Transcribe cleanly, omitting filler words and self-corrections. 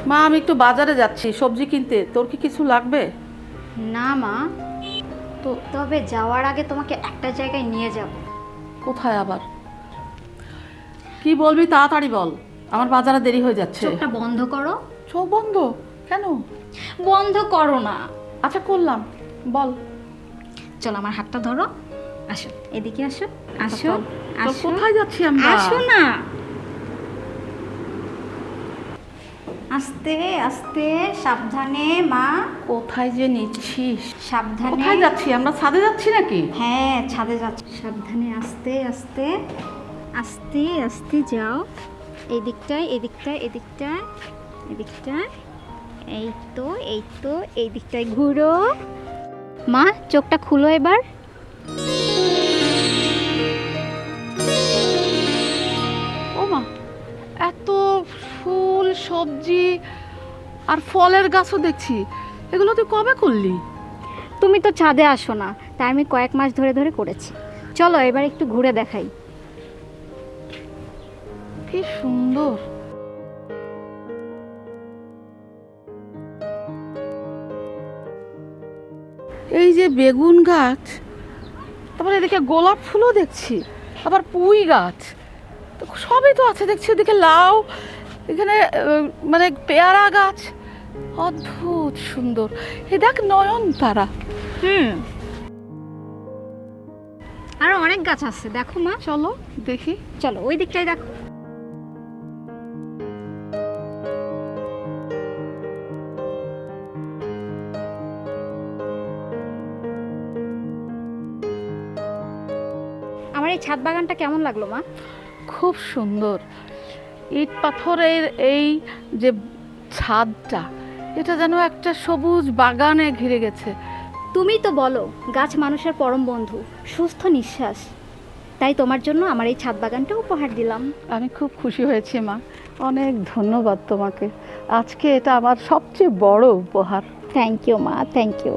মা আমি একটু বাজারে যাচ্ছি সবজি কিনতে, তোর কি কিছু লাগবে? না মা, তো তবে যাওয়ার আগে তোমাকে একটা জায়গায় নিয়ে যাব। কোথায় আবার? কি বলবি তাড়াতাড়ি বল, আমার বাজারে দেরি হয়ে যাচ্ছে। চোখটা বন্ধ করো। চোখ বন্ধ? কেন? বন্ধ করো না। আচ্ছা করলাম, বল। চলো আমার হাতটা ধরো, আসো এদিকে আসো। আসো চল। চল, আসো। কোথায় যাচ্ছি আমরা? আসো না। আস্তে আস্তে সাবধানে মা। কোথায় যে নিচ্ছিস? সাবধানে। কোথায় যাচ্ছি আমরা? ছাদে যাচ্ছি নাকি? হ্যাঁ ছাদে যাচ্ছি। সাবধানে আস্তে আস্তে আস্তে আস্তে যাও। এই দিকটায় এই দিকটায় এই দিকটায় এই দিকটায়। এই তো এই তো এই দিকটায় ঘুরো। মা চোখটা খুলো এবার। ও মা, এত ফুল সবজি আর ফলের গাছও দেখছি, এগুলো তুই কবে করলি? তুমি তো ছাদে আসো না, তাই আমি কয়েক মাস ধরে ধরে করেছি। চলো এবার একটু ঘুরে দেখাই। কি সুন্দর। এই যে বেগুন গাছ, তারপরে এদিকে গোলাপ ফুলও দেখছি, আবার পুঁই গাছ, তো সবই তো আছে দেখছি। ওদিকে লাউ, এখানে মানে পেয়ারা গাছ, অদ্ভুত সুন্দর। এই দেখ নয়নতারা। আরো অনেক গাছ আছে দেখো মা। চলো দেখি। চলো ওই দিকটায় দেখো। আমার এই ছাদ বাগানটা কেমন লাগলো মা? খুব সুন্দর। ইট পাথরের এই যে ছাদটা, এটা যেন একটা সবুজ বাগানে ঘিরে গেছে। তুমি তো বলো গাছ মানুষের পরম বন্ধু, সুস্থ নিঃশ্বাস। তাই তোমার জন্য আমার এই ছাদ বাগানটা উপহার দিলাম। আমি খুব খুশি হয়েছি মা, অনেক ধন্যবাদ তোমাকে। আজকে এটা আমার সবচেয়ে বড় উপহার। থ্যাংক ইউ মা, থ্যাংক ইউ।